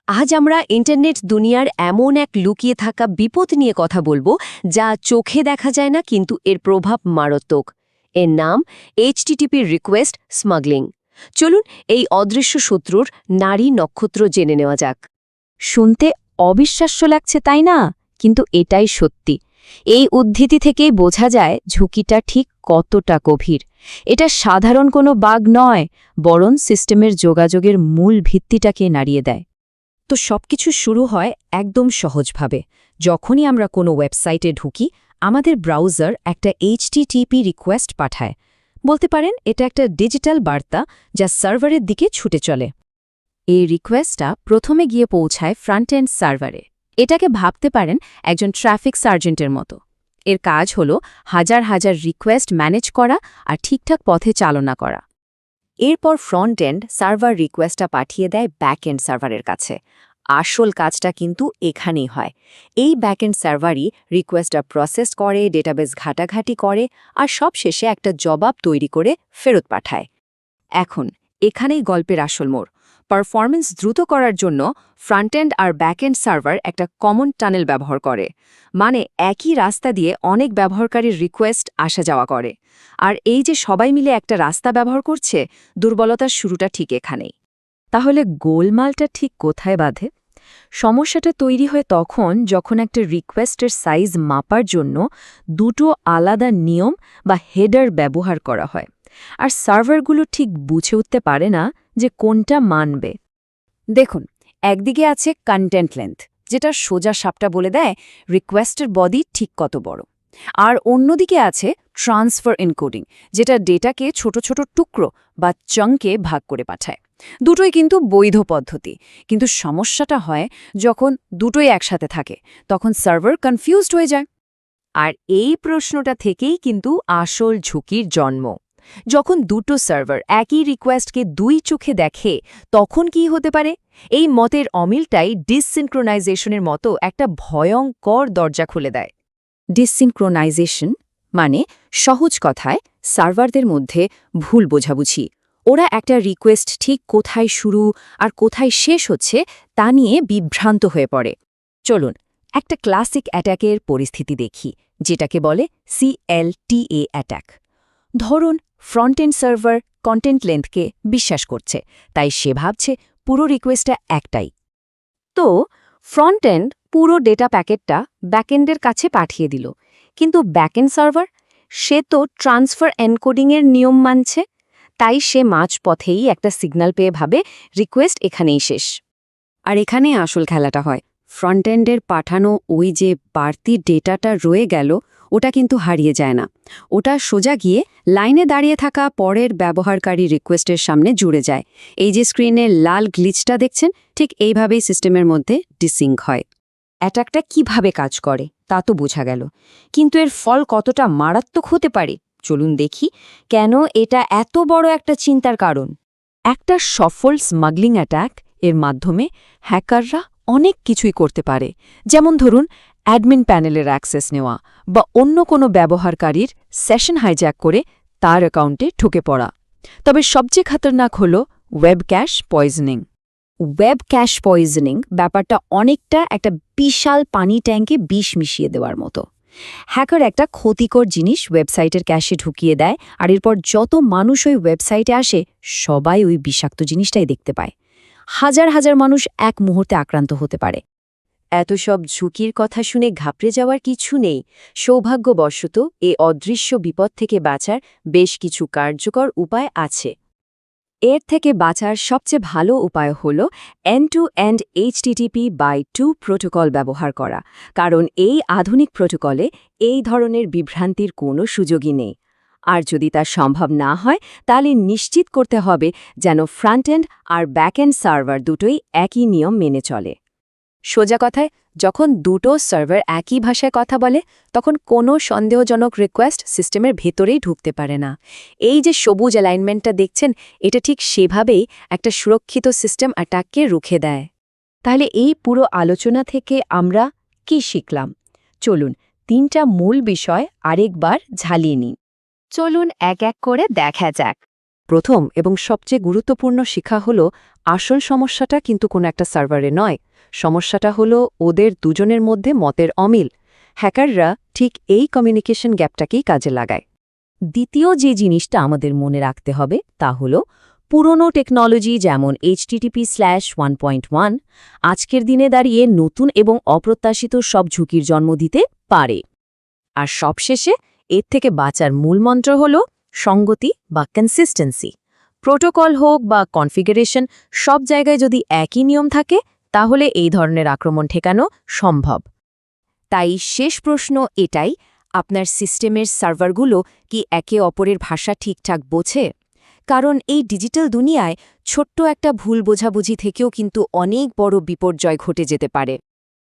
আজ আমরা ইন্টারনেট দুনিয়ার এমন এক লুকিয়ে থাকা বিপদ নিয়ে কথা বলবো যা চোখে দেখা যায় না, কিন্তু এর প্রভাব মারাত্মক। এর নাম এইচটিটিপি রিকোয়েস্ট স্মাগলিং। চলুন এই অদৃশ্য শত্রুর নারী নক্ষত্র জেনে নেওয়া যাক। শুনতে অবিশ্বাস্য লাগছে, তাই না? কিন্তু এটাই সত্যি। এই উদ্ধৃতি থেকেই বোঝা যায় ঝুঁকিটা ঠিক কতটা গভীর। এটা সাধারণ কোনো বাগ নয়, বরং সিস্টেমের যোগাযোগের মূল ভিত্তিটাকে নাড়িয়ে দেয়। তো সবকিছু শুরু হয় একদম সহজভাবে। যখনই আমরা কোনো ওয়েবসাইটে ঢুকি, আমাদের ব্রাউজার একটা এইচটিটিপি রিকোয়েস্ট পাঠায়। বলতে পারেন এটা একটা ডিজিটাল বার্তা যা সার্ভারের দিকে ছুটে চলে। এই রিকোয়েস্টটা প্রথমে গিয়ে পৌঁছায় ফ্রন্ট এন্ড সার্ভারে। এটাকে ভাবতে পারেন একজন ট্রাফিক সার্জেন্টের মতো। এর কাজ হল হাজার হাজার রিকোয়েস্ট ম্যানেজ করা আর ঠিকঠাক পথে চালনা করা। এরপর ফ্রন্ট এন্ড সার্ভার রিকোয়েস্টটা পাঠিয়ে দেয় ব্যাক এন্ড সার্ভারের কাছে। আসল কাজটা কিন্তু এখানেই হয়। এই ব্যাক এন্ড সার্ভারই রিকোয়েস্টটা প্রসেস করে, ডেটাবেস ঘাটাঘাটি করে আর সব শেষে একটা জবাব তৈরি করে ফেরত পাঠায়। এখন এখানেই গল্পের আসল মোড়। পারফরম্যান্স দ্রুত করার জন্য ফ্রন্ট এন্ড আর ব্যাক এন্ড সার্ভার একটা কমন টানেল ব্যবহার করে। মানে একই রাস্তা দিয়ে অনেক ব্যবহারকারীর রিকোয়েস্ট আসা যাওয়া করে। আর এই যে সবাই মিলে একটা রাস্তা ব্যবহার করছে, দুর্বলতার শুরুটা ঠিক এখানেই। তাহলে গোলমালটা ঠিক কোথায় বাধে? সমস্যাটা তৈরি হয় তখন যখন একটা রিকোয়েস্টের সাইজ মাপার জন্য দুটো আলাদা নিয়ম বা হেডার ব্যবহার করা হয়, আর সার্ভারগুলো ঠিক বুঝে উঠতে পারে না যে কোনটা মানবে। দেখুন, একদিকে আছে কন্টেন্ট লেন্থ, যেটা সোজা সাপটা বলে দেয় রিকোয়েস্টের বডি ঠিক কত বড়। আর অন্যদিকে আছে ট্রান্সফার এনকোডিং, যেটা ডেটাকে ছোট ছোট টুকরো বা চাঙ্কে ভাগ করে পাঠায়। দুটোই কিন্তু বৈধ পদ্ধতি, কিন্তু সমস্যাটা হয় যখন দুটোই একসাথে থাকে, তখন সার্ভার কনফিউজড হয়ে যায়। আর এই প্রশ্নটা থেকেই কিন্তু আসল ঝুঁকির জন্ম। যখন দুটো সার্ভার একই রিকোয়েস্টকে দুই চোখে দেখে, তখন কি হতে পারে? এই মতের অমিলটাই ডিসসিনক্রোনাইজেশনের মতো একটা ভয়ঙ্কর দরজা খুলে দেয়। ডিসসিনক্রোনাইজেশন মানে সহজ কথায় সার্ভারদের মধ্যে ভুল বোঝাবুঝি। ওরা একটা রিকোয়েস্ট ঠিক কোথায় শুরু আর কোথায় শেষ হচ্ছে তা নিয়ে বিভ্রান্ত হয়ে পড়ে। চলুন একটা ক্লাসিক অ্যাট্যাকের পরিস্থিতি দেখি, যেটাকে বলে CLTA অ্যাট্যাক। ধরুন ফ্রন্ট এন্ড সার্ভার কন্টেন্ট লেন্থকে বিশ্বাস করছে, তাই সে ভাবছে পুরো রিকোয়েস্টটা একটাই। তো ফ্রন্ট এন্ড পুরো ডেটা প্যাকেটটা ব্যাকএন্ডের কাছে পাঠিয়ে দিল, কিন্তু ব্যাকএন্ড সার্ভার সে তো ট্রান্সফার এনকোডিংয়ের নিয়ম মানছে, তাই সে মাঝপথেই একটা সিগন্যাল পেয়ে ভাবে রিকোয়েস্ট এখানেই শেষ। আর এখানেই আসল খেলাটা হয়। ফ্রন্ট এন্ডের পাঠানো ওই যে বাড়তি ডেটাটা রয়ে গেল, ওটা কিন্তু হারিয়ে যায় না। ওটা সোজা গিয়ে লাইনে দাঁড়িয়ে থাকা পরের ব্যবহারকারী রিকোয়েস্টের সামনে জুড়ে যায়। এই যে স্ক্রিনে লাল গ্লিচটা দেখছেন, ঠিক এইভাবেই সিস্টেমের মধ্যে ডিসিঙ্ক হয়। অ্যাটাকটা কিভাবে কাজ করে তা তো বোঝা গেল, কিন্তু এর ফল কতটা মারাত্মক হতে পারে চলুন দেখি। কেন এটা এত বড় একটা চিন্তার কারণ? একটা সফল স্মাগলিং অ্যাটাক এর মাধ্যমে হ্যাকাররা অনেক কিছুই করতে পারে, যেমন ধরুন অ্যাডমিন প্যানেলের অ্যাক্সেস নেওয়া বা অন্য কোনো ব্যবহারকারীর সেশন হাইজ্যাক করে তার অ্যাকাউন্টে ঢুকে পড়া। তবে সবচেয়ে খতরনাক হল web cash poisoning. Web cash poisoning ব্যাপারটা অনেকটা একটা বিশাল পানি ট্যাঙ্কে বিষ মিশিয়ে দেওয়ার মতো। হ্যাকার একটা ক্ষতিকর জিনিস ওয়েবসাইটের ক্যাশে ঢুকিয়ে দেয়, আর এরপর যত মানুষ ওই ওয়েবসাইটে আসে সবাই ওই বিষাক্ত জিনিসটাই দেখতে পায়। হাজার হাজার মানুষ এক মুহূর্তে আক্রান্ত হতে পারে। এত সব ঝুঁকির কথা শুনে ঘাবড়ে যাওয়ার কিছু নেই। সৌভাগ্যবশত এ অদৃশ্য বিপদ থেকে বাঁচার বেশ কিছু কার্যকর উপায় আছে। এর থেকে বাঁচার সবচেয়ে ভালো উপায় হল এন্ড-টু-এন্ড HTTP/2 প্রোটোকল ব্যবহার করা, কারণ এই আধুনিক প্রোটোকলে এই ধরনের বিভ্রান্তির কোনো সুযোগই নেই। আর যদি তা সম্ভব না হয়, তাহলে নিশ্চিত করতে হবে যেন ফ্রন্ট এন্ড আর ব্যাক এন্ড সার্ভার দুটোই একই নিয়ম মেনে চলে। সোজা কথায়, যখন দুটো সার্ভার একই ভাষায় কথা বলে, তখন কোনো সন্দেহজনক রিকোয়েস্ট সিস্টেমের ভেতরেই ঢুকতে পারে না। এই যে সবুজ অ্যালাইনমেন্টটা দেখছেন, এটা ঠিক সেভাবেই একটা সুরক্ষিত সিস্টেম অ্যাটাককে রুখে দেয়। তাহলে এই পুরো আলোচনা থেকে আমরা কি শিখলাম? চলুন 3টা মূল বিষয় আরেকবার ঝালিয়ে নিই। চলুন এক এক করে দেখা যাক। প্রথম এবং সবচেয়ে গুরুত্বপূর্ণ শিক্ষা হল আসল সমস্যাটা কিন্তু কোনো একটা সার্ভারে নয়, সমস্যাটা হলো ওদের দুজনের মধ্যে মতের অমিল। হ্যাকাররা ঠিক এই কমিউনিকেশন গ্যাপটাকেই কাজে লাগায়। দ্বিতীয় যে জিনিসটা আমাদের মনে রাখতে হবে তা হল পুরনো টেকনোলজি যেমন HTTP/1.1 আজকের দিনে দাঁড়িয়ে নতুন এবং অপ্রত্যাশিত সব ঝুঁকির জন্ম দিতে পারে। আর সবশেষে এর থেকে বাঁচার মূলমন্ত্র হল সঙ্গতি বা কনসিস্টেন্সি। প্রোটোকল হোক বা কনফিগারেশন, সব জায়গায় যদি একই নিয়ম থাকে তাহলে এই ধরনের আক্রমণ ঠেকানো সম্ভব। তাই শেষ প্রশ্ন এটাই, আপনার সিস্টেমের সার্ভারগুলো কি একে অপরের ভাষা ঠিকঠাক বোঝে? কারণ এই ডিজিটাল দুনিয়ায় ছোট্ট একটা ভুল বোঝাবুঝি থেকেও কিন্তু অনেক বড় বিপর্যয় ঘটে যেতে পারে।